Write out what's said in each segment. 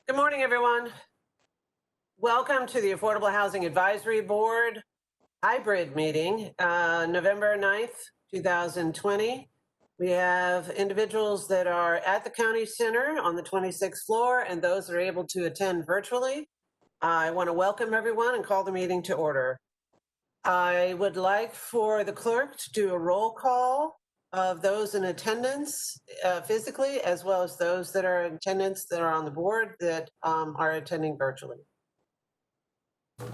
Good morning, everyone. Welcome to the Affordable Housing Advisory Board hybrid meeting, November 9th, 2020. We have individuals that are at the County Center on the 26th floor and those that are able to attend virtually. I want to welcome everyone and call the meeting to order. I would like for the clerk to do a roll call of those in attendance physically, as well as those that are in attendance that are on the board that are attending virtually. Is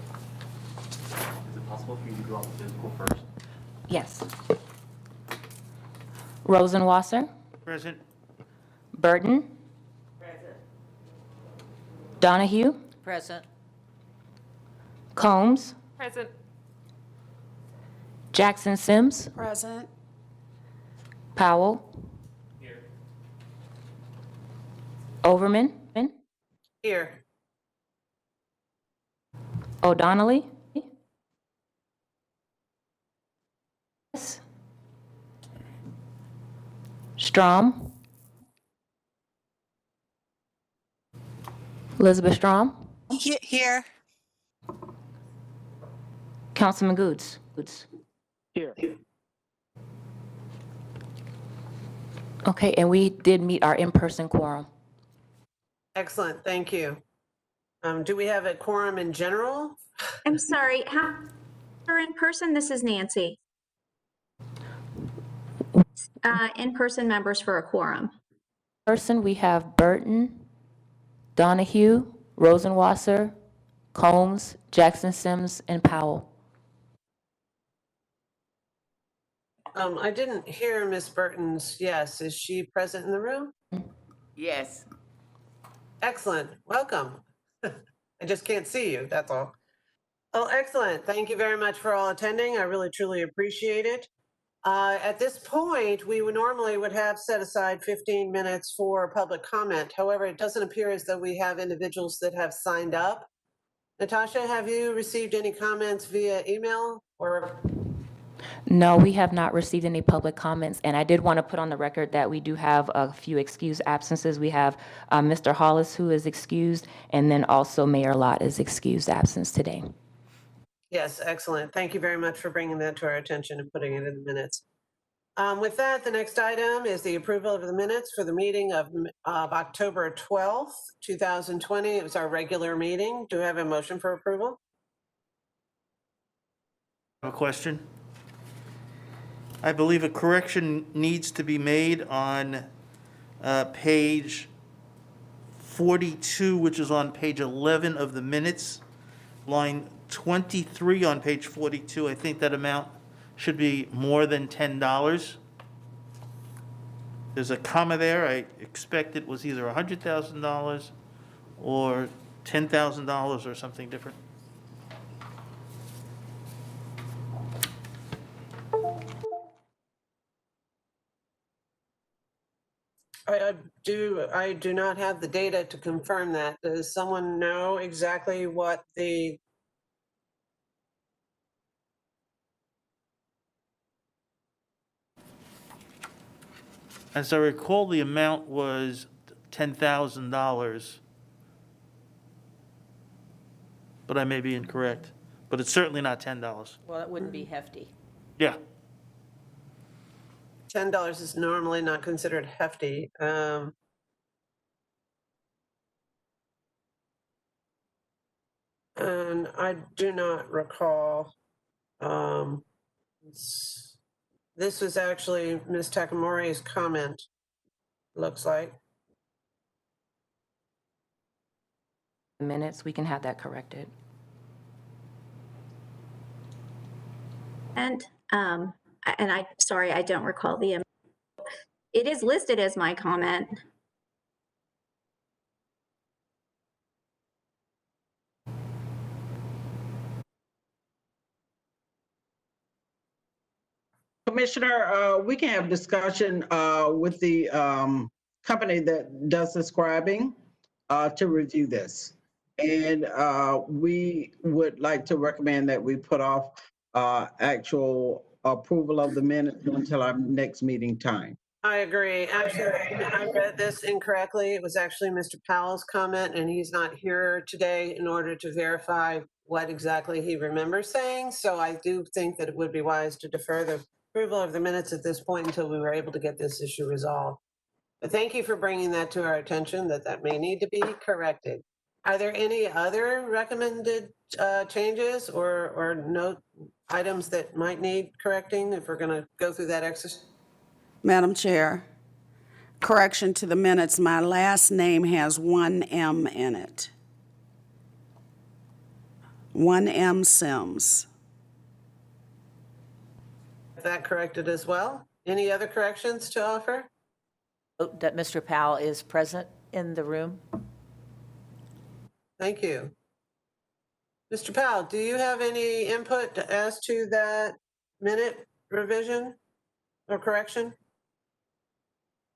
it possible for you to go on the physical first? Yes. Rosenwasser. Present. Burton. Present. Donahue. Present. Combs. Present. Jackson Sims. Present. Powell. Here. Overman. Here. O'Donnelly. Strom. Elizabeth Strom. Here. Councilman Goods. Here. Okay, and we did meet our in-person quorum. Excellent, thank you. Do we have a quorum in general? I'm sorry, how are in person? This is Nancy. In-person members for a quorum. Person, we have Burton, Donahue, Rosenwasser, Combs, Jackson Sims, and Powell. I didn't hear Ms. Burton's yes. Is she present in the room? Yes. Excellent, welcome. I just can't see you, that's all. Oh, excellent. Thank you very much for all attending. I really, truly appreciate it. At this point, we would normally have set aside 15 minutes for public comment. However, it doesn't appear as though we have individuals that have signed up. Natasha, have you received any comments via email or? No, we have not received any public comments, and I did want to put on the record that we do have a few excused absences. We have Mr. Hollis, who is excused, and then also Mayor Lott is excused absence today. Yes, excellent. Thank you very much for bringing that to our attention and putting it in the minutes. With that, the next item is the approval of the minutes for the meeting of October 12th, 2020. It was our regular meeting. Do we have a motion for approval? A question. I believe a correction needs to be made on page 42, which is on page 11 of the minutes, line 23 on page 42. I think that amount should be more than $10. There's a comma there. I expect it was either $100,000 or $10,000 or something different. I do not have the data to confirm that. Does someone know exactly what the? As I recall, the amount was $10,000, but I may be incorrect. But it's certainly not $10. Well, it wouldn't be hefty. Yeah. $10 is normally not considered hefty. And I do not recall. This was actually Ms. Takamori's comment, looks like. Minutes, we can have that corrected. And I, sorry, I don't recall the amount. It is listed as my comment. Commissioner, we can have discussion with the company that does the scribing to review this. And we would like to recommend that we put off actual approval of the minutes until our next meeting time. I agree. Actually, I read this incorrectly. It was actually Mr. Powell's comment, and he's not here today in order to verify what exactly he remembers saying. So I do think that it would be wise to defer the approval of the minutes at this point until we were able to get this issue resolved. But thank you for bringing that to our attention, that may need to be corrected. Are there any other recommended changes or note items that might need correcting if we're going to go through that exercise? Madam Chair, correction to the minutes, my last name has one M in it. 1M Sims. Is that corrected as well? Any other corrections to offer? Note that Mr. Powell is present in the room. Thank you. Mr. Powell, do you have any input as to that minute revision or correction?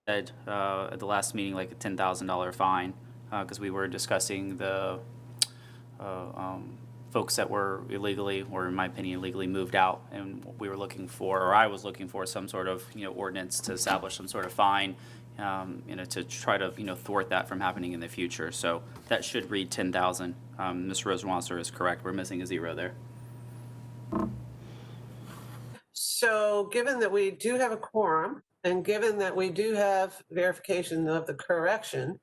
Said at the last meeting, like a $10,000 fine, because we were discussing the folks that were illegally, or in my opinion, illegally moved out, and we were looking for, or I was looking for, some sort of ordinance to establish some sort of fine, to try to thwart that from happening in the future. So that should read 10,000. Ms. Rosenwasser is correct. We're missing a zero there. So given that we do have a quorum, and given that we do have verification of the correction,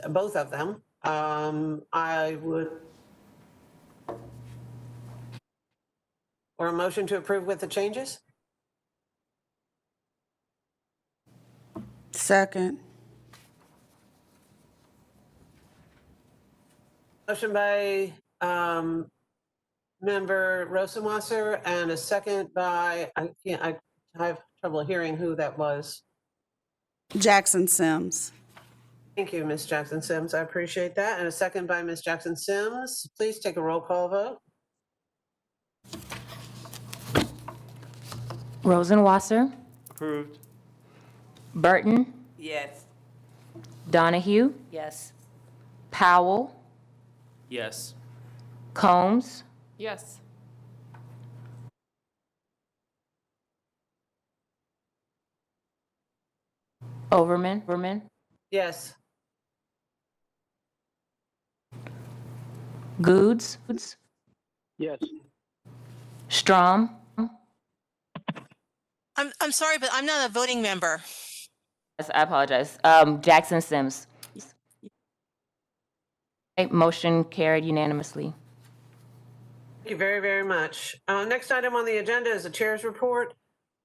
both of them, I would, or a motion to approve with the changes? Second. Motion by member Rosenwasser and a second by, I have trouble hearing who that was. Jackson Sims. Thank you, Ms. Jackson Sims. I appreciate that. And a second by Ms. Jackson Sims. Please take a roll call vote. Rosenwasser, Approved. Burton, Yes. Donahue, Yes. Powell, Yes. Combs, Yes. Overman, Yes. Goods, Yes. Strom, I'm sorry, but I'm not a voting member. yes, I apologize, Jackson Sims. Okay, motion carried unanimously. Thank you very, very much. Next item on the agenda is the chair's report.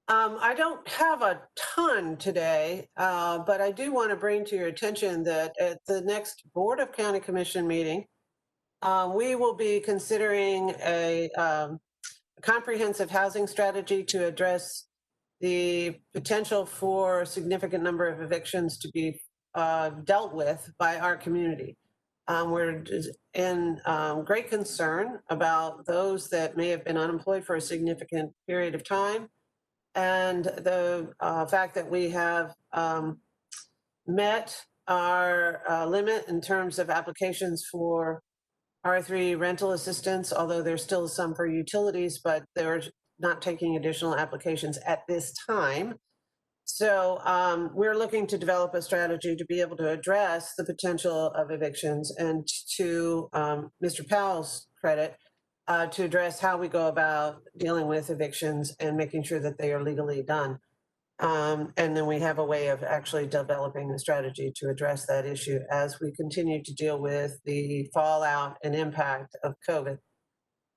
I don't have a ton today, but I do want to bring to your attention that at the next Board of County Commission meeting, we will be considering a comprehensive housing strategy to address the potential for a significant number of evictions to be dealt with by our community. We're in great concern about those that may have been unemployed for a significant period of time. And the fact that we have met our limit in terms of applications for R3 rental assistance, although there's still some for utilities, but they're not taking additional applications at this time. So we're looking to develop a strategy to be able to address the potential of evictions, and to Mr. Powell's credit, to address how we go about dealing with evictions and making sure that they are legally done. And then we have a way of actually developing a strategy to address that issue as we continue to deal with the fallout and impact of COVID.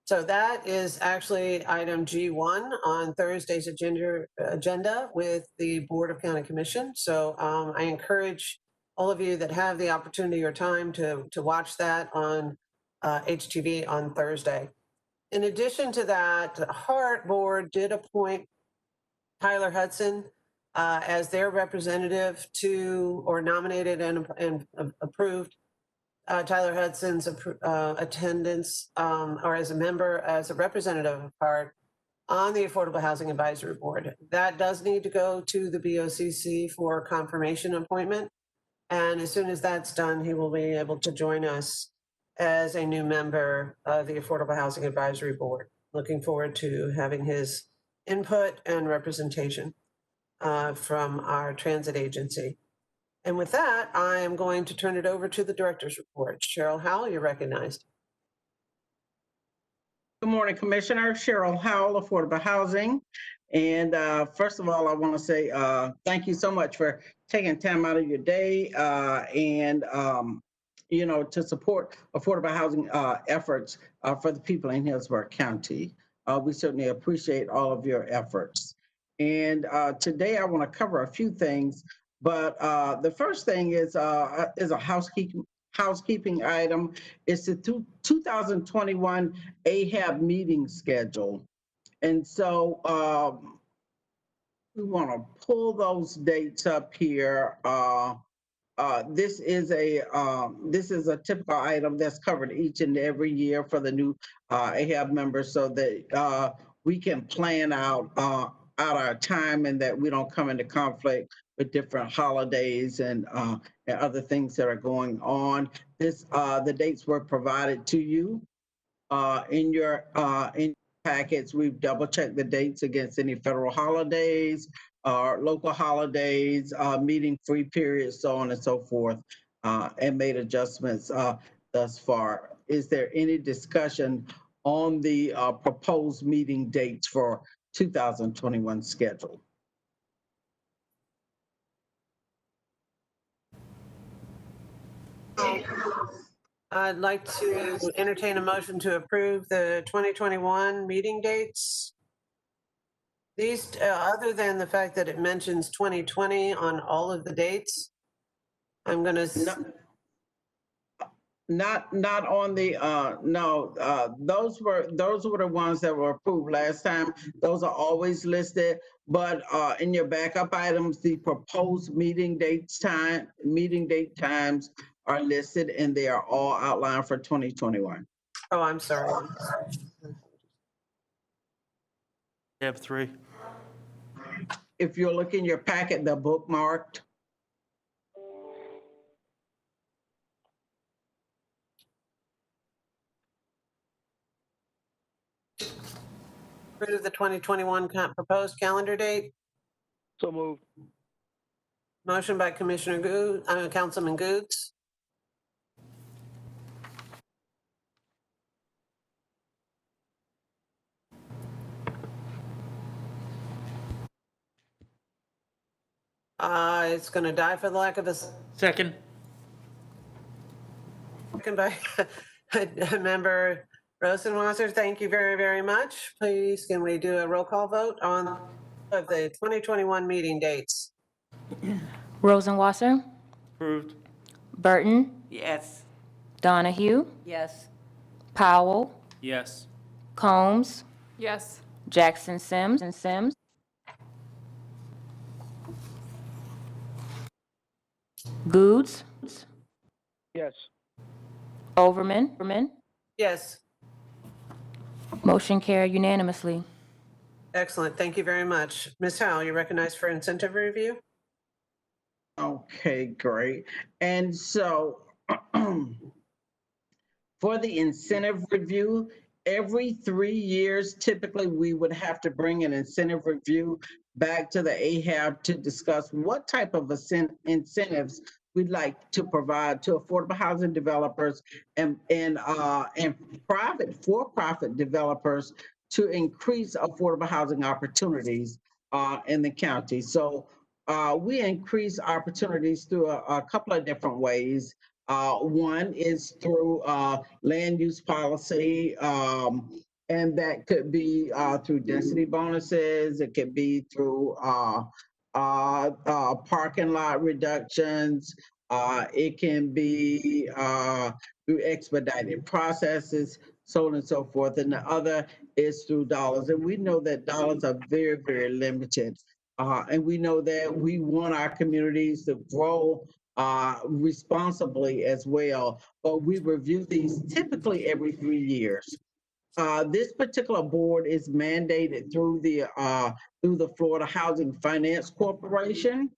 So that is actually item G1 on Thursday's agenda with the Board of County Commission. So I encourage all of you that have the opportunity or time to watch that on HTV on Thursday. In addition to that, the HART Board did appoint Tyler Hudson as their representative to, or nominated and approved Tyler Hudson's attendance, or as a member, as a representative of HART on the Affordable Housing Advisory Board. That does need to go to the BOCC for confirmation appointment. And as soon as that's done, he will be able to join us as a new member of the Affordable Housing Advisory Board. Looking forward to having his input and representation. from our transit agency. And with that, I am going to turn it over to the director's report. Cheryl Howell, you're recognized. Good morning, Commissioner. Cheryl Howell, Affordable Housing. And first of all, I want to say thank you so much for taking time out of your day and to support affordable housing efforts for the people in Hillsborough County. We certainly appreciate all of your efforts. And today I want to cover a few things, but the first thing is a housekeeping item. It's the 2021 AHAB meeting schedule. And so we want to pull those dates up here. This is a typical item that's covered each and every year for the new AHAB members, so that we can plan out our time and that we don't come into conflict with different holidays and other things that are going on. The dates were provided to you in your packets. We've double checked the dates against any federal holidays, local holidays, meeting free periods, so on and so forth, and made adjustments thus far. Is there any discussion on the proposed meeting dates for 2021 schedule? I'd like to entertain a motion to approve the 2021 meeting dates. These, other than the fact that it mentions 2020 on all of the dates, I'm going to... Not on the no. Those were the ones that were approved last time. Those are always listed, but in your backup items, the proposed meeting date times are listed, and they are all outlined for 2021. Oh, I'm sorry. You have 3. If you look in your packet, they're bookmarked. Approve the 2021 proposed calendar date. So moved. Motion by Commissioner Councilman Goods. It's going to die for the lack of a Second. second by Member Rosenwasser. Thank you very, very much. Please, can we do a roll call vote on of the 2021 meeting dates? Rosenwasser, Approved. Burton, Yes. Donahue, Yes. Powell, Yes. Combs, Yes. Jackson Sims, Goods, Yes. Overman. Yes, Motion carried unanimously. excellent. Thank you very much. Ms. Howell, you're recognized for incentive review. Okay, great. And so for the incentive review, every 3 years, typically we would have to bring an incentive review back to the AHAB to discuss what type of incentives we'd like to provide to affordable housing developers and private for-profit developers to increase affordable housing opportunities in the county. So we increase opportunities through a couple of different ways. One is through land use policy, and that could be through density bonuses. It could be through parking lot reductions. It can be through expedited processes, so on and so forth. And the other is through dollars. And we know that dollars are very, very limited. And we know that we want our communities to grow responsibly as well, but we review these typically every 3 years. This particular board is mandated through the Florida Housing Finance Corporation.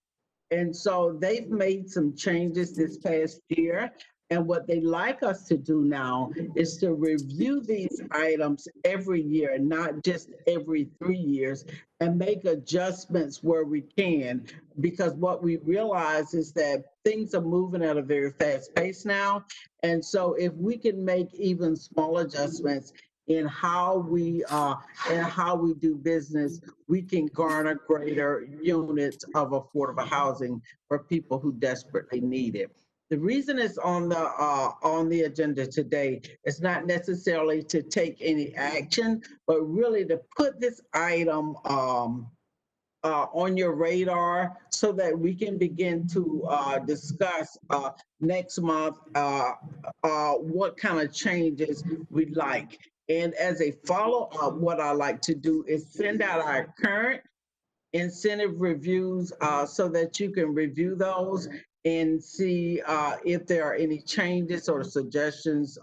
And so they've made some changes this past year And what they like us to do now is to review these items every year, not just every 3 years, and make adjustments where we can. Because what we realize is that things are moving at a very fast pace now. And so if we can make even small adjustments in how we do business, we can garner greater units of affordable housing for people who desperately need it. The reason it's on the agenda today is not necessarily to take any action, but really to put this item on your radar so that we can begin to discuss next month what kind of changes we'd like. And as a follow-up, what I like to do is send out our current incentive reviews so that you can review those and see if there are any changes or suggestions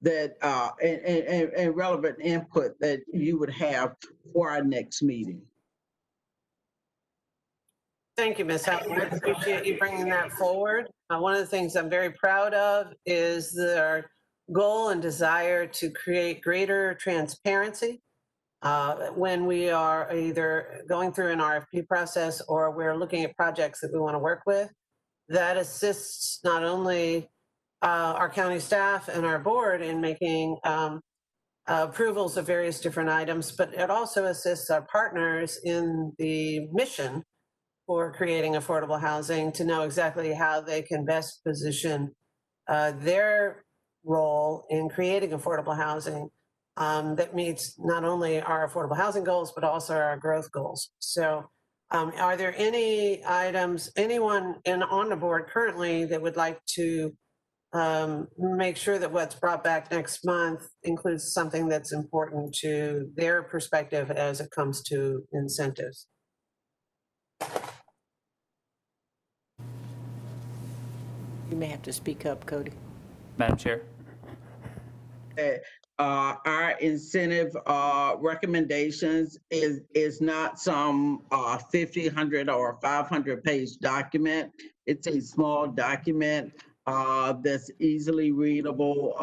that and relevant input that you would have for our next meeting. Thank you, Ms. Houghton. I appreciate you bringing that forward. One of the things I'm very proud of is our goal and desire to create greater transparency when we are either going through an RFP process or we're looking at projects that we want to work with. That assists not only our county staff and our board in making approvals of various different items, but it also assists our partners in the mission for creating affordable housing to know exactly how they can best position their role in creating affordable housing that meets not only our affordable housing goals, but also our growth goals. So are there any items, anyone on the board currently that would like to make sure that what's brought back next month includes something that's important to their perspective as it comes to incentives? You may have to speak up, Cody. Madam Chair? Our incentive recommendations is not some 50, 100, or 500-page document. It's a small document that's easily readable,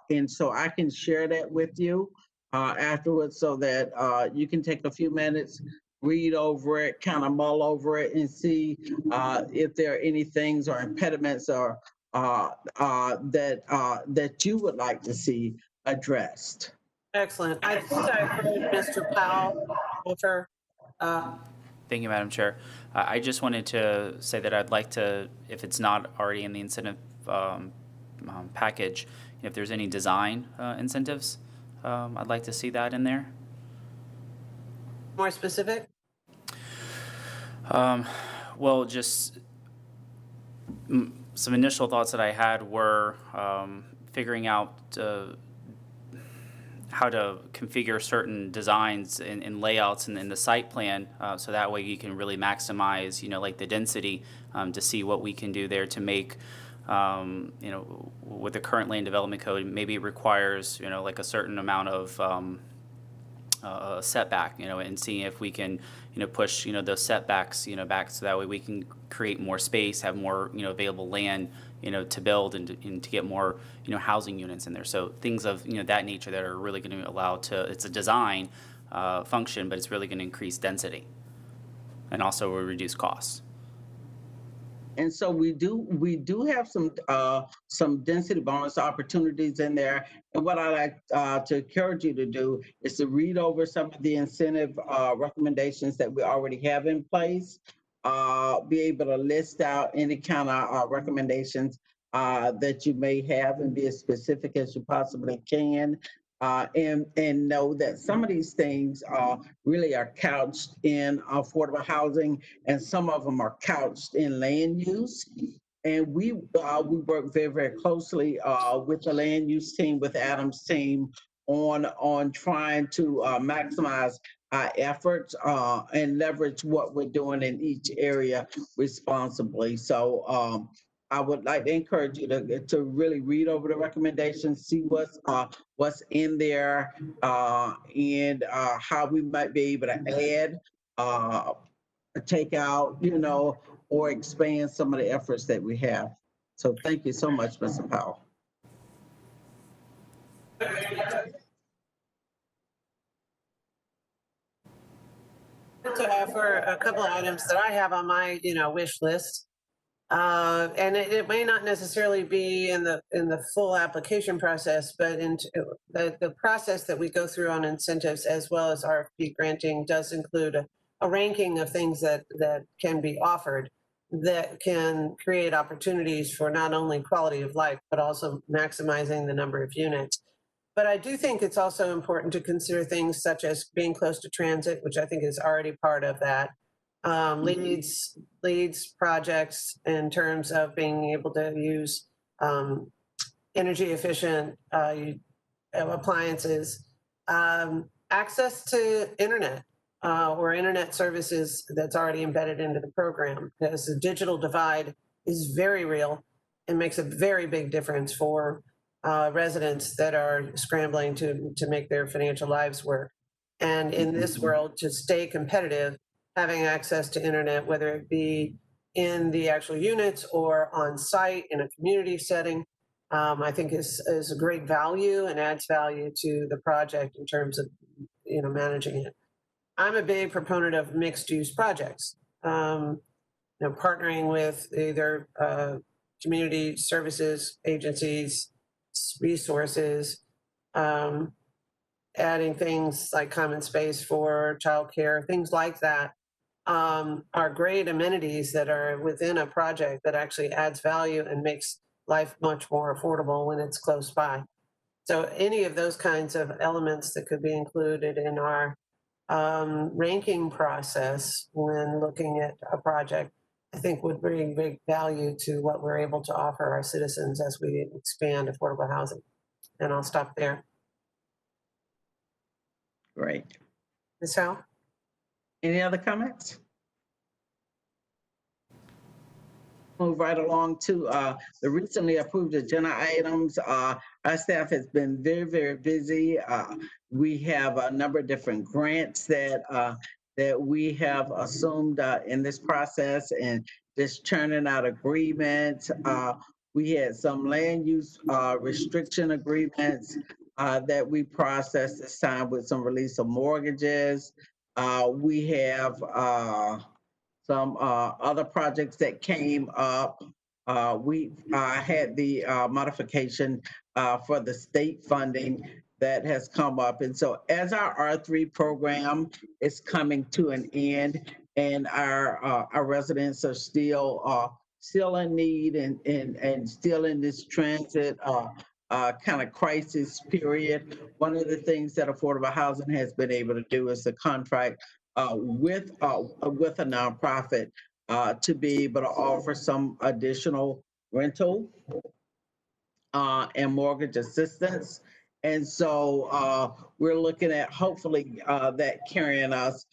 and so I can share that with you afterwards so that you can take a few minutes, read over it, kind of mull over it, and see if there are any things or impediments or that you would like to see addressed. Excellent. I think I heard Mr. Powell offer. Thank you, Madam Chair. I just wanted to say that I'd like to, if it's not already in the incentive package, if there's any design incentives, I'd like to see that in there. More specific? Well, just some initial thoughts that I had were figuring out how to configure certain designs and layouts in the site plan, so that way you can really maximize, like the density, to see what we can do there to make, with the current land development code, maybe it requires, like a certain amount of setback, and seeing if we can, push, those setbacks, back so that way we can create more space, have more, available land, to build and to get more, housing units in there. So things of, that nature that are really going to allow it's a design function, but it's really going to increase density and also will reduce costs. And so we do have some density bonus opportunities in there. And what I like to encourage you to do is to read over some of the incentive recommendations that we already have in place. Be able to list out any kind of recommendations that you may have and be as specific as you possibly can. And know that some of these things really are couched in affordable housing, and some of them are couched in land use. And we work very, very closely with the land use team, with Adam's team, on trying to maximize our efforts and leverage what we're doing in each area responsibly. So I would like to encourage you to really read over the recommendations, see what's in there, and how we might be able to add, take out, or expand some of the efforts that we have. So thank you so much, Mr. Powell. To offer a couple of items that I have on my, wish list. And it may not necessarily be in the full application process, but in the process that we go through on incentives as well as RFP granting does include a ranking of things that can be offered that can create opportunities for not only quality of life, but also maximizing the number of units. But I do think it's also important to consider things such as being close to transit, which I think is already part of that. Leads projects in terms of being able to use energy efficient appliances, access to internet or internet services that's already embedded into the program, because the digital divide is very real and makes a very big difference for residents that are scrambling to make their financial lives work. And in this world, to stay competitive, having access to internet, whether it be in the actual units or on site in a community setting, I think is a great value and adds value to the project in terms of managing it. I'm a big proponent of mixed use projects. Partnering with either community services agencies, resources, adding things like common space for childcare, things like that, are great amenities that are within a project that actually adds value and makes life much more affordable when it's close by. So any of those kinds of elements that could be included in our ranking process when looking at a project, I think would bring big value to what we're able to offer our citizens as we expand affordable housing. And I'll stop there. Great. Ms. Howe? Any other comments? Move right along to the recently approved agenda items. Our staff has been very, very busy. We have a number of different grants that we have assumed in this process and just churning out agreements. We had some land use restriction agreements that we processed this time with some release of mortgages. We have some other projects that came up. We had the modification for the state funding that has come up. And so as our R3 program is coming to an end and our residents are still in need and still in this transit kind of crisis period, one of the things that affordable housing has been able to do is to contract with a nonprofit to be able to offer some additional rental and mortgage assistance. And so we're looking at hopefully that carrying us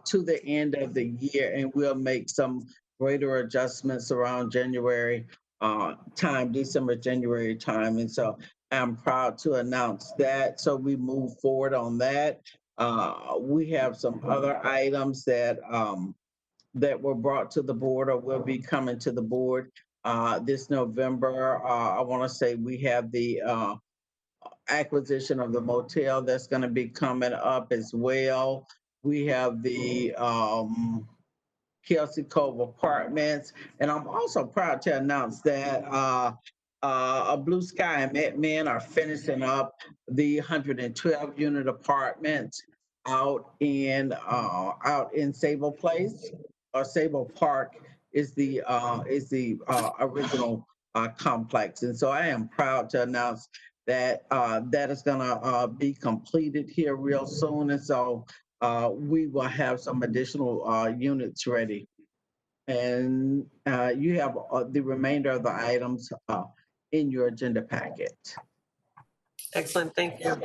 to the end of the year, and we'll make some greater adjustments around January time, December, January time. And so I'm proud to announce that. So we move forward on that. We have some other items that were brought to the board or will be coming to the board this November. I want to say we have the acquisition of the motel that's going to be coming up as well. We have the Kelsey Cove Apartments, and I'm also proud to announce that a Blue Sky and MetMen are finishing up the 112 unit apartments out in Sable Place, or Sable Park is the original complex. And so I am proud to announce that that is gonna be completed here real soon. And so we will have some additional units ready. And you have the remainder of the items in your agenda packet. Excellent, thank you.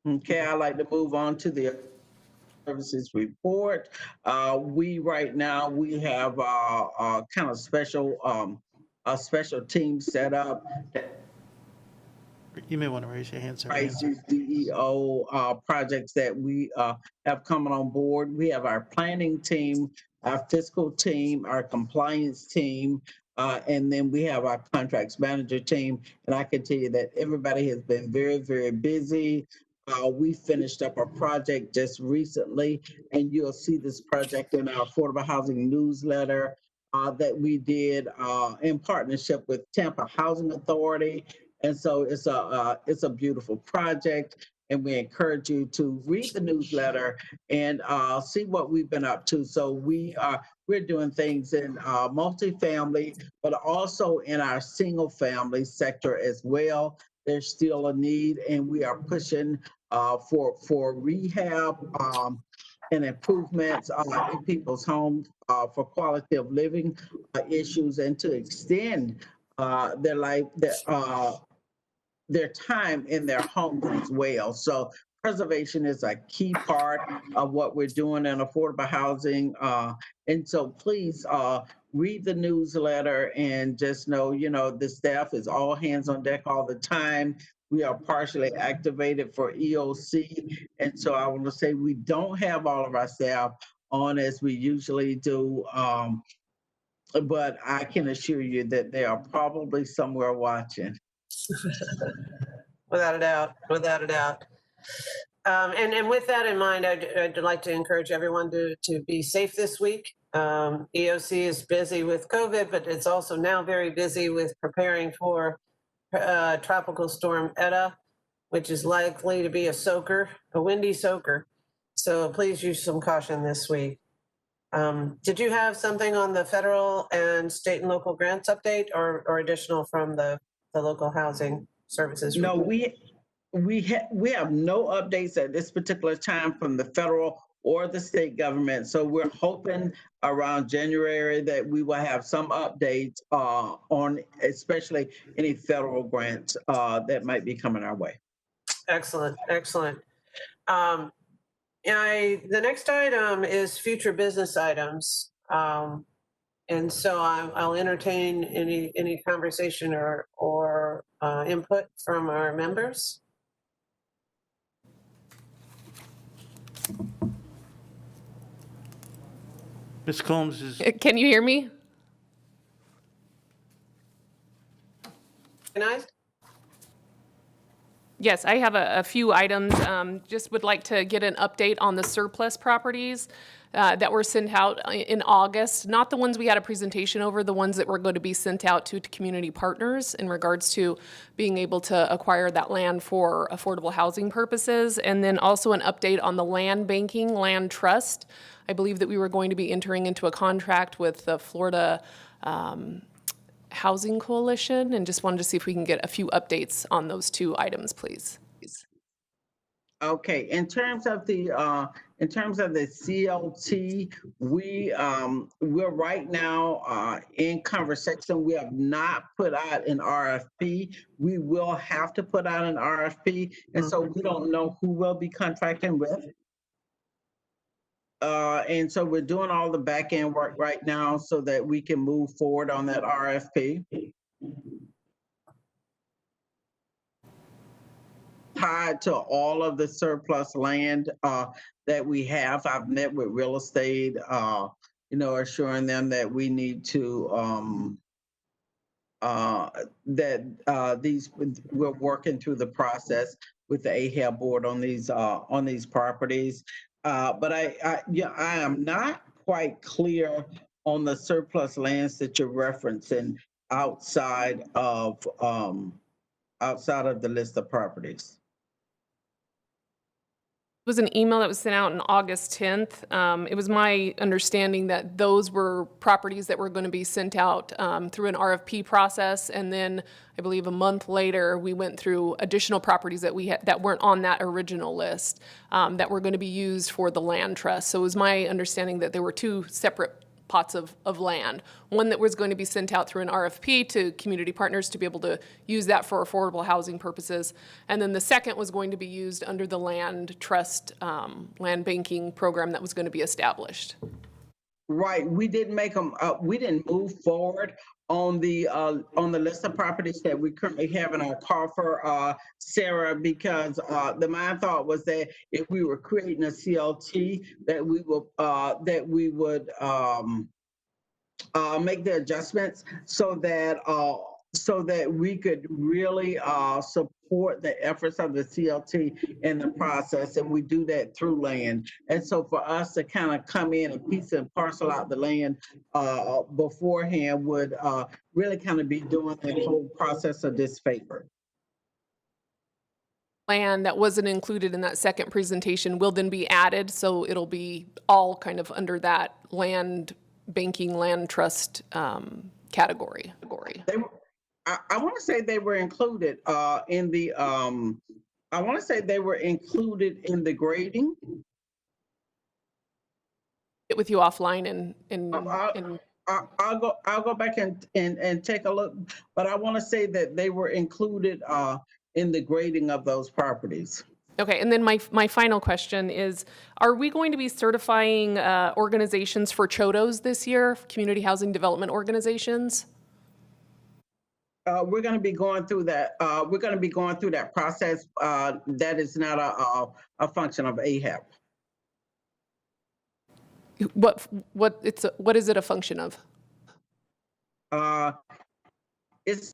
Okay, I'd like to move on to the services report. Right now, we have a kind of special, a special team set up You may want to raise your hand, sir. crisis DEO projects that we have coming on board. We have our planning team, our fiscal team, our compliance team, and then we have our contracts manager team. And I can tell you that everybody has been very, very busy. We finished up a project just recently, and you'll see this project in our affordable housing newsletter that we did in partnership with Tampa Housing Authority. And so it's a beautiful project, and we encourage you to read the newsletter and see what we've been up to. So we're doing things in multifamily, but also in our single family sector as well. There's still a need, and we are pushing for rehab and improvements in people's homes for quality of living issues, and to extend their life, their time in their homes as well. So preservation is a key part of what we're doing in affordable housing. And so please read the newsletter and just know, the staff is all hands on deck all the time. We are partially activated for EOC. And so I want to say we don't have all of our staff on as we usually do. But I can assure you that they are probably somewhere watching. Without a doubt, without a doubt. And with that in mind, I'd like to encourage everyone to be safe this week. EOC is busy with COVID, but it's also now very busy with preparing for Tropical Storm Eta, which is likely to be a windy soaker. So please use some caution this week. Did you have something on the federal and state and local grants update, or additional from the local housing services? No, we have no updates at this particular time from the federal or the state government. So we're hoping around January that we will have some updates on especially any federal grants that might be coming our way. Excellent, excellent. The next item is future business items. And so I'll entertain any conversation or input from our members. Ms. Combs is, Can you hear me? Recognized? Yes, I have a few items. Just would like to get an update on the surplus properties that were sent out in August. Not the ones we had a presentation over, the ones that were going to be sent out to community partners in regards to being able to acquire that land for affordable housing purposes. And then also an update on the land banking, land trust. I believe that we were going to be entering into a contract with the Florida Housing Coalition, and just wanted to see if we can get a few updates on those two items, please. Okay, in terms of the CLT, we're right now in conversation. We have not put out an RFP. We will have to put out an RFP, and so we don't know who we'll be contracting with. And so we're doing all the back end work right now so that we can move forward on that RFP. Tied to all of the surplus land that we have. I've met with real estate, assuring them that we need to, we're working through the process with the AHAB board on these properties. But I am not quite clear on the surplus lands that you're referencing outside of the list of properties. It was an email that was sent out on August 10th. It was my understanding that those were properties that were going to be sent out through an RFP process, and then I believe a month later we went through additional properties that we had that weren't on that original list that were going to be used for the land trust. So it was my understanding that there were two separate pots of land. One that was going to be sent out through an RFP to community partners to be able to use that for affordable housing purposes. And then the second was going to be used under the land trust, land banking program that was going to be established. Right, we didn't make them, we didn't move forward on the list of properties that we currently have in our coffer, Sarah, because my thought was that if we were creating a CLT, that we would make the adjustments so that we could really support the efforts of the CLT in the process, and we do that through land. And so for us to kind of come in and piece and parcel out the land beforehand would really kind of be doing the whole process a disfavor. Land that wasn't included in that second presentation will then be added, so it'll be all kind of under that land banking, land trust category. I want to say they were included in the. I want to say they were included in the grading. Get with you offline and I'll go back and take a look, but I want to say that they were included in the grading of those properties. Okay, and then my final question is, are we going to be certifying organizations for CHODOs this year, community housing development organizations? We're going to be going through that. We're going to be going through that process. That is not a function of AHAB. What is it a function of? It's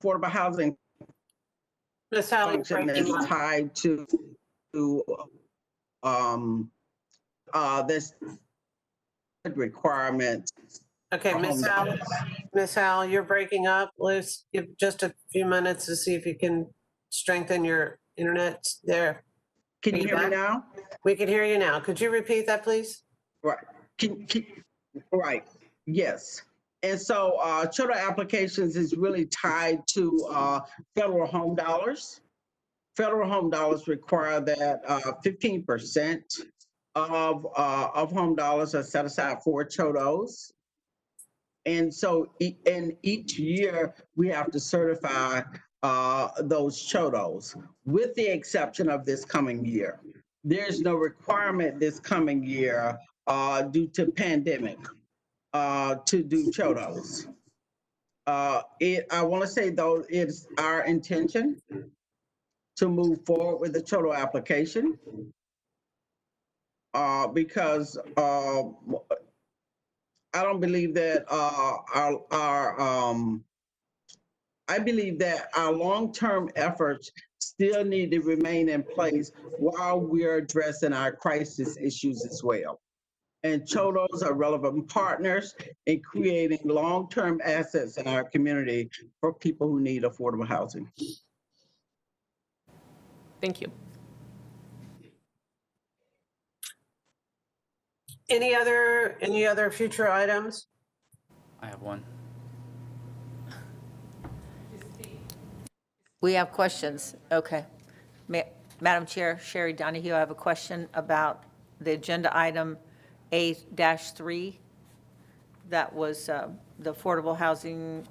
affordable housing function that's tied to this requirement. Okay, Miss Howell, you're breaking up. Let's give just a few minutes to see if you can strengthen your internet there. Can you hear me now? We can hear you now. Could you repeat that, please? Right. Right. Yes. And so CHODO applications is really tied to federal home dollars. Federal home dollars require that 15% of home dollars are set aside for CHODOs. And so in each year, we have to certify those CHODOs, with the exception of this coming year. There's no requirement this coming year due to pandemic to do CHODOs. I want to say, though, it's our intention to move forward with the CHODO application because I don't believe that I believe that our long-term efforts still need to remain in place while we're addressing our crisis issues as well. And CHODOs are relevant partners in creating long-term assets in our community for people who need affordable housing. Thank you. Any other future items? I have one. We have questions. Okay. Madam Chair, Sherry Donahue, I have a question about the agenda item A-3. That was the affordable housing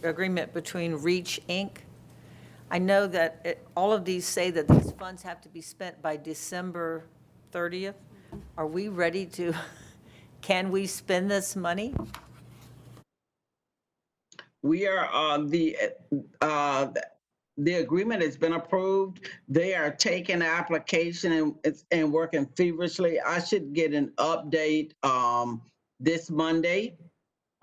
agreement between REACH Inc. I know that all of these say that these funds have to be spent by December 30th. Are we ready to, can we spend this money? We are on the agreement has been approved. They are taking the application and working feverishly. I should get an update this Monday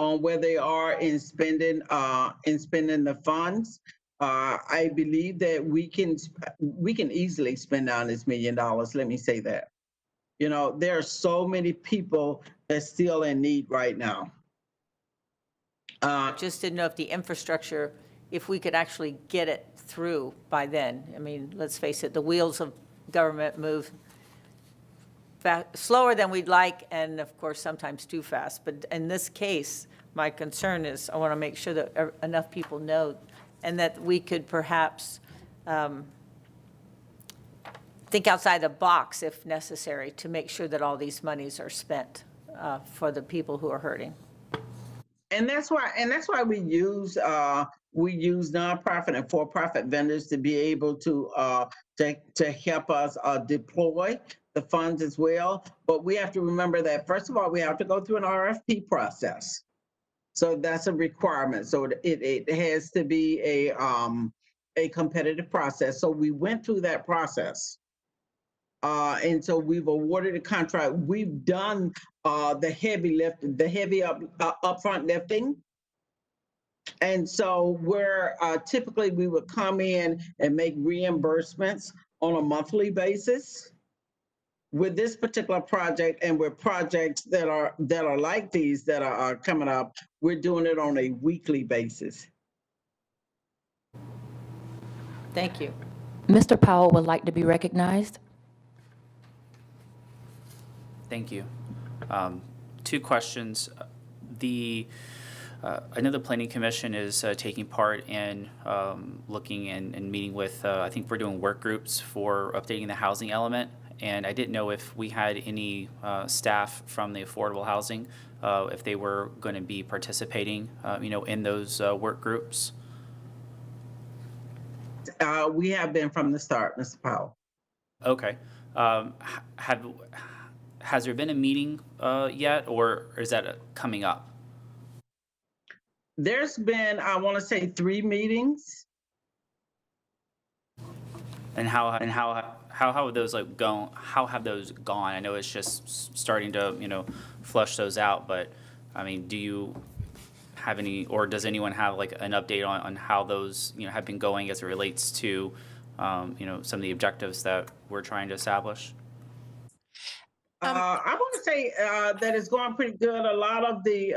on where they are in spending the funds. I believe that we can easily spend down this $1 million. Let me say that. You know, there are so many people that's still in need right now. Just didn't know if the infrastructure, if we could actually get it through by then. I mean, let's face it, the wheels of government move slower than we'd like, and of course, sometimes too fast. But in this case, my concern is I want to make sure that enough people know, and that we could perhaps think outside the box if necessary to make sure that all these monies are spent for the people who are hurting. And that's why we use nonprofit and for-profit vendors to be able to help us deploy the funds as well. But we have to remember that, first of all, we have to go through an RFP process. So that's a requirement. So it has to be a competitive process. So we went through that process. And so we've awarded a contract. We've done the heavy lift, the heavy upfront lifting. And so we're typically we would come in and make reimbursements on a monthly basis. With this particular project and with projects that are like these that are coming up, we're doing it on a weekly basis. Thank you. Mr. Powell would like to be recognized. Thank you. Two questions. I know the Planning Commission is taking part in looking and meeting with, I think we're doing work groups for updating the housing element. And I didn't know if we had any staff from the affordable housing, if they were going to be participating, in those work groups. We have been from the start, Mr. Powell. Okay. Has there been a meeting yet, or is that coming up? There's been, I want to say, 3 meetings. And how have those gone? How have those gone? I know it's just starting to flush those out, but I mean, do you have any, or does anyone have an update on how those have been going as it relates to some of the objectives that we're trying to establish? I want to say that it's going pretty good. A lot of the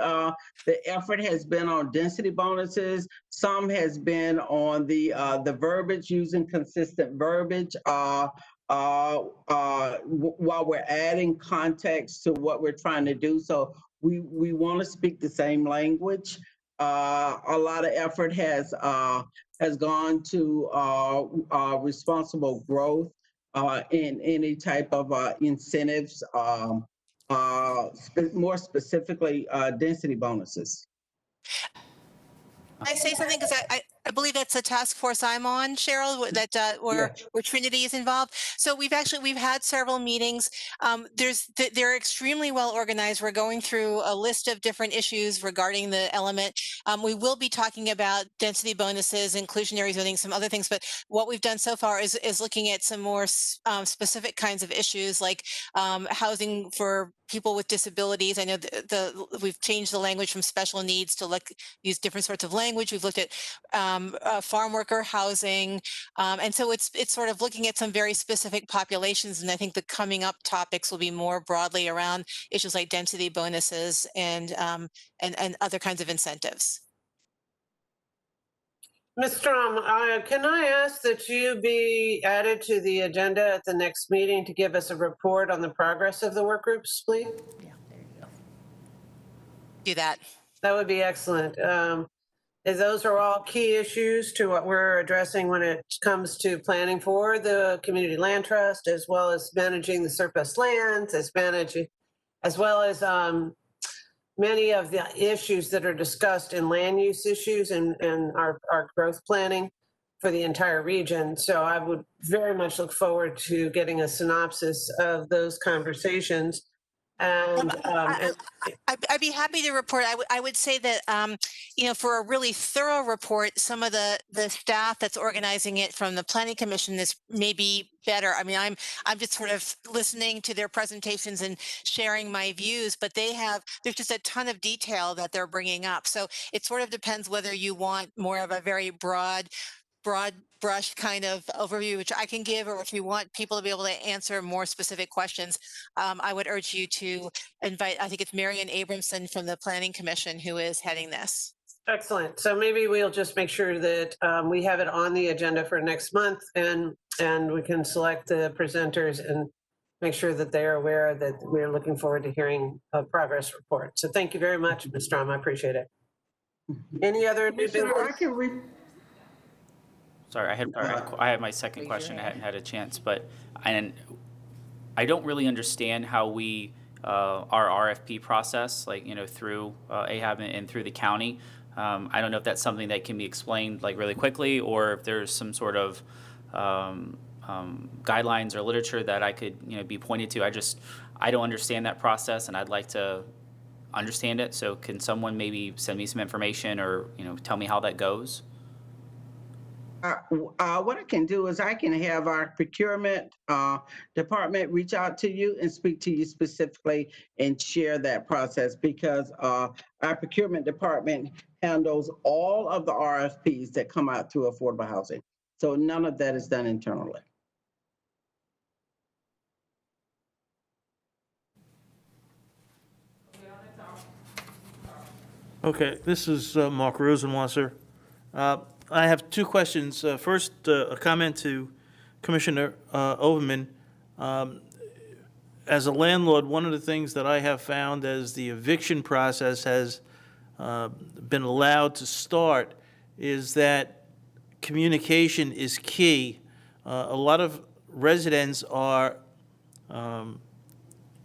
effort has been on density bonuses. Some has been on the verbiage, using consistent verbiage while we're adding context to what we're trying to do. So we want to speak the same language. A lot of effort has gone to responsible growth. In any type of incentives, more specifically density bonuses. Can I say something? Because I believe that's a task force I'm on, Cheryl, that where Trinity is involved. So we've had several meetings. They're extremely well organized. We're going through a list of different issues regarding the element. We will be talking about density bonuses, inclusionary zoning, some other things. But what we've done so far is looking at some more specific kinds of issues, like housing for people with disabilities. I know we've changed the language from special needs to use different sorts of language. We've looked at farm worker housing. And so it's sort of looking at some very specific populations. And I think the coming up topics will be more broadly around issues like density bonuses and other kinds of incentives. Ms. Strom, can I ask that you be added to the agenda at the next meeting to give us a report on the progress of the work groups, please? Yeah, there you go. Do that. That would be excellent. Those are all key issues to what we're addressing when it comes to planning for the community land trust, as well as managing the surplus lands, as well as many of the issues that are discussed in land use issues and our growth planning for the entire region. So I would very much look forward to getting a synopsis of those conversations. And I'd be happy to report. I would say that for a really thorough report, some of the staff that's organizing it from the Planning Commission is maybe better. I mean, I'm just sort of listening to their presentations and sharing my views, but there's just a ton of detail that they're bringing up. So it sort of depends whether you want more of a very broad brush kind of overview, which I can give, or if you want people to be able to answer more specific questions, I would urge you to invite, I think it's Marian Abramson from the Planning Commission who is heading this. excellent. So maybe we'll just make sure that we have it on the agenda for next month, and we can select the presenters and make sure that they're aware that we're looking forward to hearing a progress report. So thank you very much, Ms. Strom. I appreciate it. Any other new business? Sorry, I had my second question. I hadn't had a chance, but I don't really understand how we our RFP process, through AHAB and through the county. I don't know if that's something that can be explained really quickly, or if there's some sort of guidelines or literature that I could, be pointed to. I don't understand that process, and I'd like to understand it. So can someone maybe send me some information or, tell me how that goes? What I can do is I can have our procurement department reach out to you and speak to you specifically and share that process, because our procurement department handles all of the RFPs that come out through affordable housing. So none of that is done internally. Okay, this is Mark Rosenwasser. I have two questions. First, a comment to Commissioner Overman. As a landlord, one of the things that I have found as the eviction process has been allowed to start is that communication is key. A lot of residents are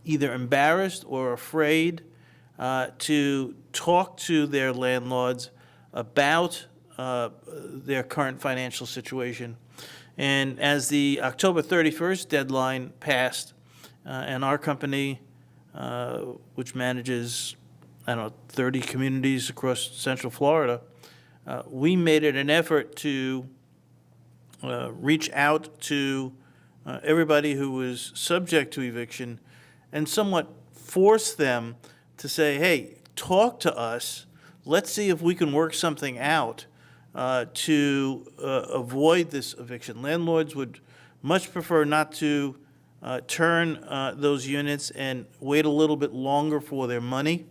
either embarrassed or afraid to talk to their landlords about their current financial situation. And as the October 31st deadline passed, and our company, which manages, 30 communities across Central Florida, we made it an effort to reach out to everybody who was subject to eviction and somewhat force them to say, hey, talk to us. Let's see if we can work something out to avoid this eviction. Landlords would much prefer not to turn those units and wait a little bit longer for their money.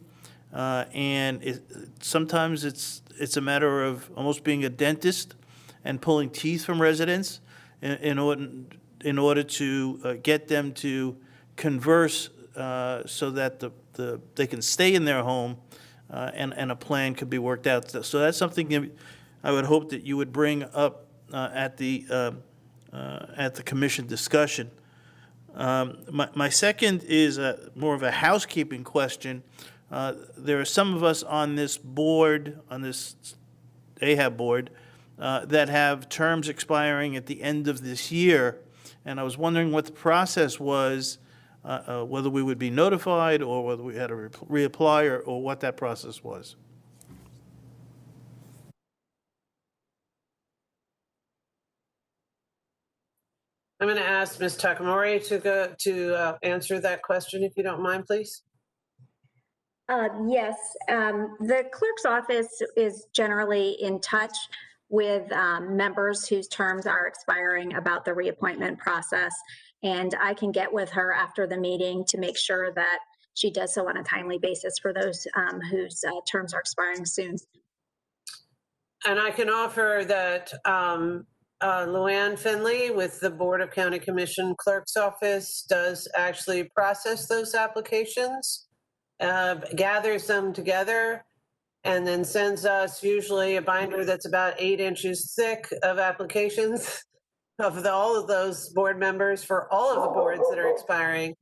And sometimes it's a matter of almost being a dentist and pulling teeth from residents in order to get them to converse so that they can stay in their home and a plan could be worked out. So that's something I would hope that you would bring up at the commission discussion. My second is more of a housekeeping question. There are some of us on this board, on this AHAB board, that have terms expiring at the end of this year, and I was wondering what the process was, whether we would be notified or whether we had to reapply or what that process was. I'm going to ask Ms. Takamori to answer that question, if you don't mind, please. Yes, the clerk's office is generally in touch with members whose terms are expiring about the reappointment process. And I can get with her after the meeting to make sure that she does so on a timely basis for those whose terms are expiring soon. And I can offer that Luann Finley with the Board of County Commission Clerk's Office does actually process those applications, gathers them together, and then sends us usually a binder that's about 8 inches thick of applications of all of those board members for all of the boards that are expiring.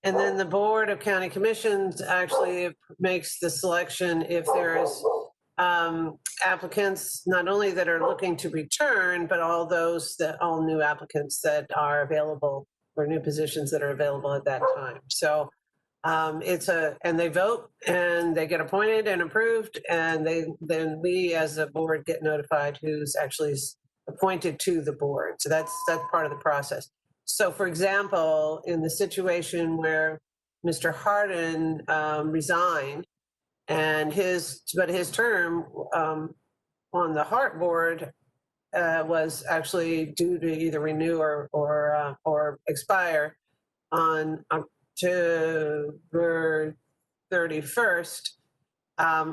And then the Board of County Commissions actually makes the selection if there is applicants, not only that are looking to return, but all new applicants that are available or new positions that are available at that time. So and they vote and they get appointed and approved, and then we as a board get notified who's actually appointed to the board. So that's part of the process. So for example, in the situation where Mr. Hardin resigned, and his term on the Hart board was actually due to either renew or expire on October 31st.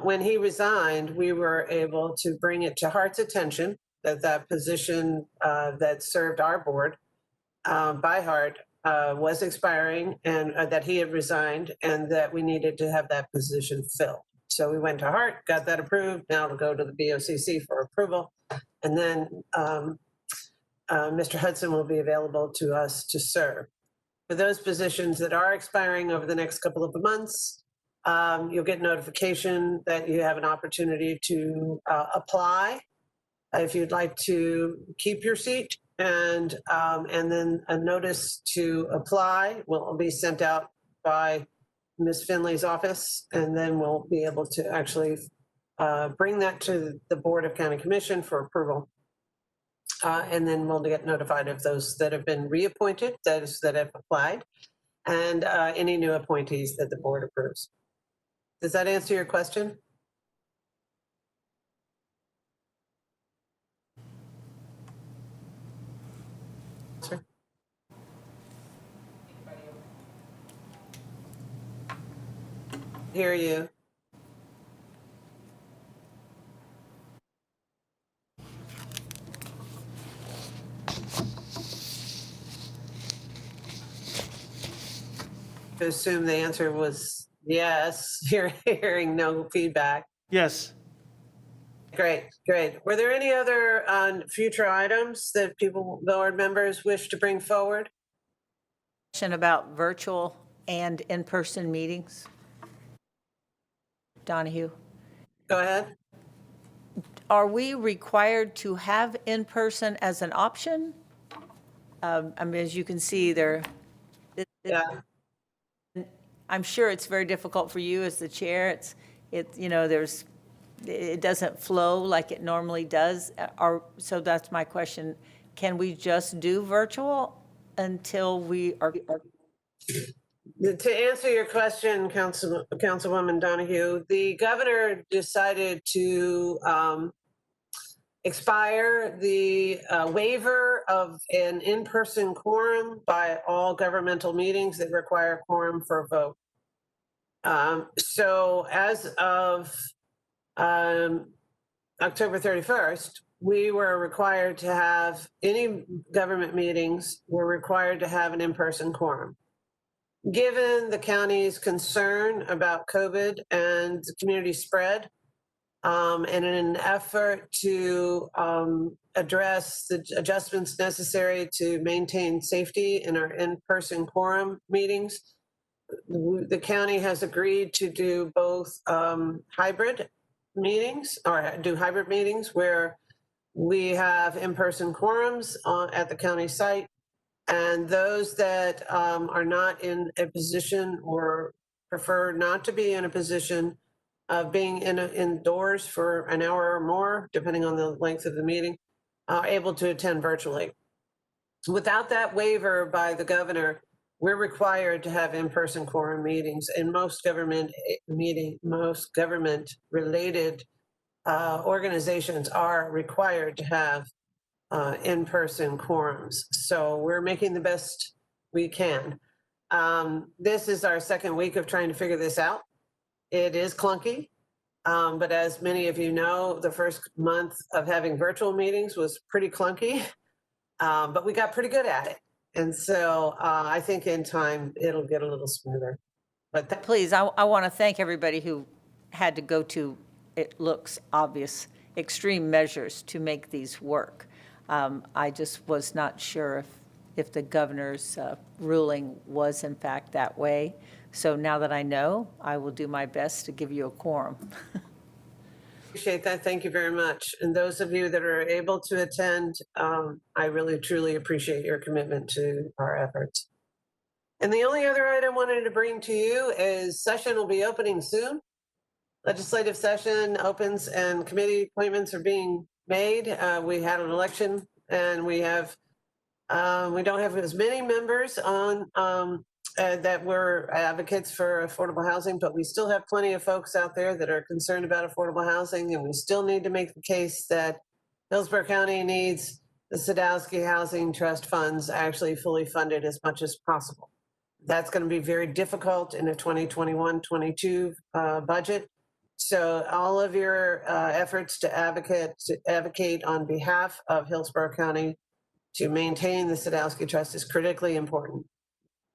When he resigned, we were able to bring it to Hart's attention that position that served our board by Hart was expiring, and that he had resigned, and that we needed to have that position filled. So we went to Hart, got that approved. Now it'll go to the BOCC for approval, and then Mr. Hudson will be available to us to serve. For those positions that are expiring over the next couple of months, you'll get notification that you have an opportunity to apply if you'd like to keep your seat, and then a notice to apply will be sent out by Ms. Finley's office, and then we'll be able to actually bring that to the Board of County Commission for approval. And then we'll get notified of those that have been reappointed, those that have applied, and any new appointees that the board approves. Does that answer your question? Sir? Hear you. I assume the answer was yes. You're hearing no feedback. Yes. Great, great. Were there any other future items that people, board members, wish to bring forward? Question about virtual and in-person meetings? Donahue? Go ahead. Are we required to have in-person as an option? I mean, as you can see there, Yeah. I'm sure it's very difficult for you as the chair. It doesn't flow like it normally does. So that's my question. Can we just do virtual until we are? To answer your question, Councilwoman Donahue, the governor decided to expire the waiver of an in-person quorum by all governmental meetings that require quorum for a vote. So as of October 31st, we were required to have, any government meetings were required to have an in-person quorum. Given the county's concern about COVID and the community spread, and in an effort to address the adjustments necessary to maintain safety in our in-person quorum meetings, the county has agreed to do both hybrid meetings, or do hybrid meetings where we have in-person quorums at the county site, and those that are not in a position or prefer not to be in a position of being indoors for an hour or more, depending on the length of the meeting, are able to attend virtually. Without that waiver by the governor, we're required to have in-person quorum meetings, and most government-related organizations are required to have in-person quorums. So we're making the best we can. This is our second week of trying to figure this out. It is clunky, but as many of you know, the first month of having virtual meetings was pretty clunky, but we got pretty good at it. And so I think in time, it'll get a little smoother. But Please, I want to thank everybody who had to go to, it looks obvious, extreme measures to make these work. I just was not sure if the governor's ruling was in fact that way. So now that I know, I will do my best to give you a quorum. appreciate that. Thank you very much. And those of you that are able to attend, I really, truly appreciate your commitment to our efforts. And the only other item I wanted to bring to you is session will be opening soon. Legislative session opens and committee appointments are being made. We had an election and we don't have as many members on that were advocates for affordable housing, but we still have plenty of folks out there that are concerned about affordable housing, and we still need to make the case that Hillsborough County needs the Sadowski Housing Trust funds actually fully funded as much as possible. That's going to be very difficult in a 2021-22 budget. So all of your efforts to advocate on behalf of Hillsborough County to maintain the Sadowski Trust is critically important.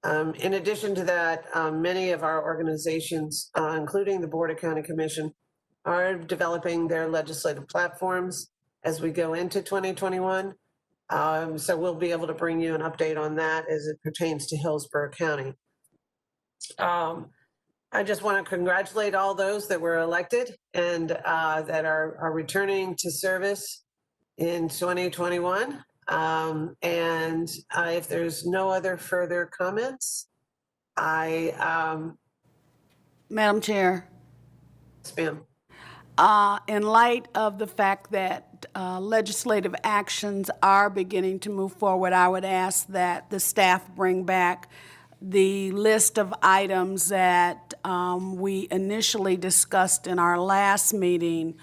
In addition to that, many of our organizations, including the Board of County Commission, are developing their legislative platforms as we go into 2021. So we'll be able to bring you an update on that as it pertains to Hillsborough County. I just want to congratulate all those that were elected and that are returning to service in 2021. And if there's no other further comments, Madam Chair, spam. in light of the fact that legislative actions are beginning to move forward, I would ask that the staff bring back the list of items that we initially discussed in our last meeting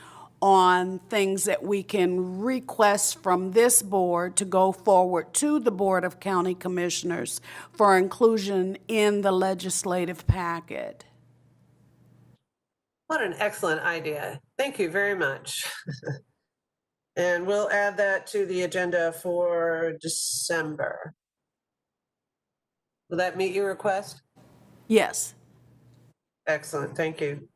on things that we can request from this board to go forward to the Board of County Commissioners for inclusion in the legislative packet. What an excellent idea. Thank you very much. And we'll add that to the agenda for December. Will that meet your request? Yes. Excellent, thank you.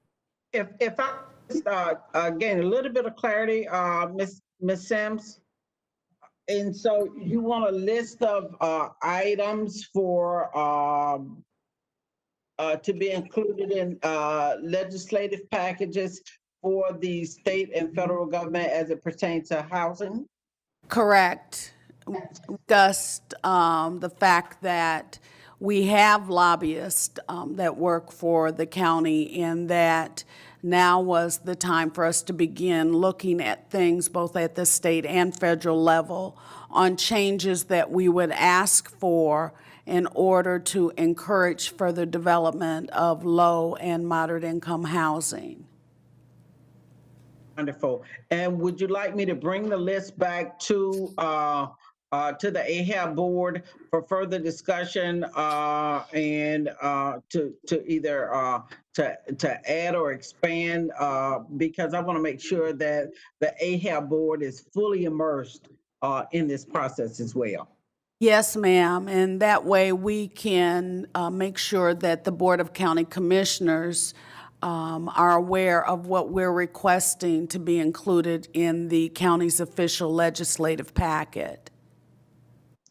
If I gain a little bit of clarity, Ms. Sims, and so you want a list of items for to be included in legislative packages for the state and federal government as it pertains to housing? Correct. We discussed the fact that we have lobbyists that work for the county, and that now was the time for us to begin looking at things both at the state and federal level on changes that we would ask for in order to encourage further development of low and moderate income housing. Wonderful. And would you like me to bring the list back to the AHAB board for further discussion and to either to add or expand? Because I want to make sure that the AHAB board is fully immersed in this process as well. Yes, ma'am, and that way we can make sure that the Board of County Commissioners are aware of what we're requesting to be included in the county's official legislative packet.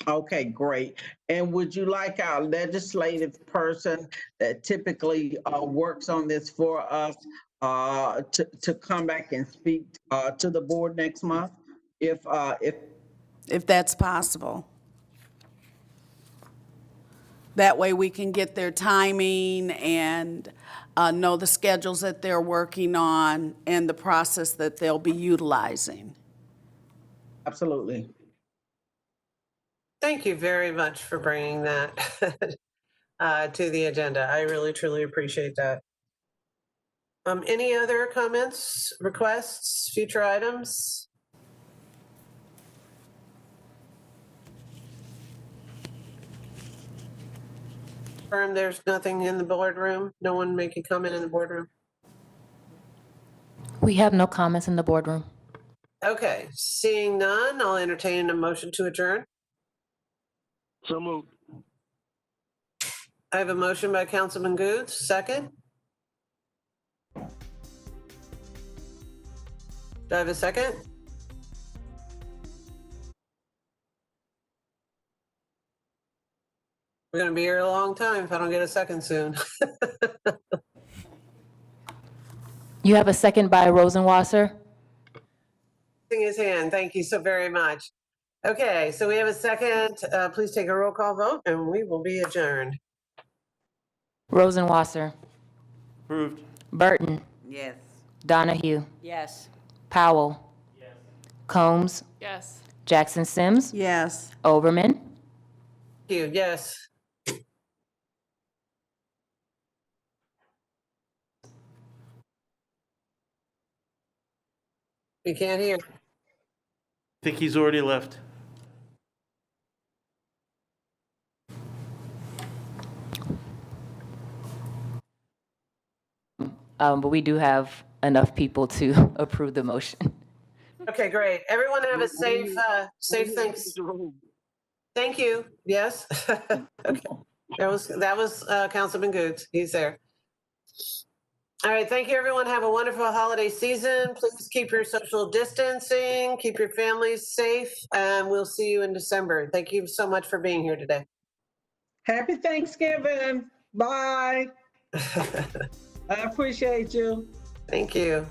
Okay, great. And would you like our legislative person that typically works on this for us to come back and speak to the board next month? If that's possible. That way we can get their timing and know the schedules that they're working on and the process that they'll be utilizing. Absolutely. Thank you very much for bringing that to the agenda. I really, truly appreciate that. Any other comments, requests, future items? There's nothing in the boardroom? No one making comment in the boardroom? We have no comments in the boardroom. Okay, seeing none, I'll entertain a motion to adjourn. So moved. I have a motion by Councilman Goods, second. Do I have a second? We're going to be here a long time if I don't get a second soon. You have a second by Rosenwasser? Raising his hand. Thank you so very much. Okay, so we have a second. Please take a roll call vote and we will be adjourned. Rosenwasser. Approved. Burton. Yes. Donahue. Yes. Powell. Yes. Combs. Yes. Jackson Sims. Yes. Overman. Thank you. Yes. We can't hear. I think he's already left. But we do have enough people to approve the motion. Okay, great. Everyone have a safe thanks. Thank you. Yes. Okay. That was Councilman Goods. He's there. All right. Thank you, everyone. Have a wonderful holiday season. Please keep your social distancing, keep your families safe, and we'll see you in December. Thank you so much for being here today. Happy Thanksgiving. Bye. I appreciate you. Thank you.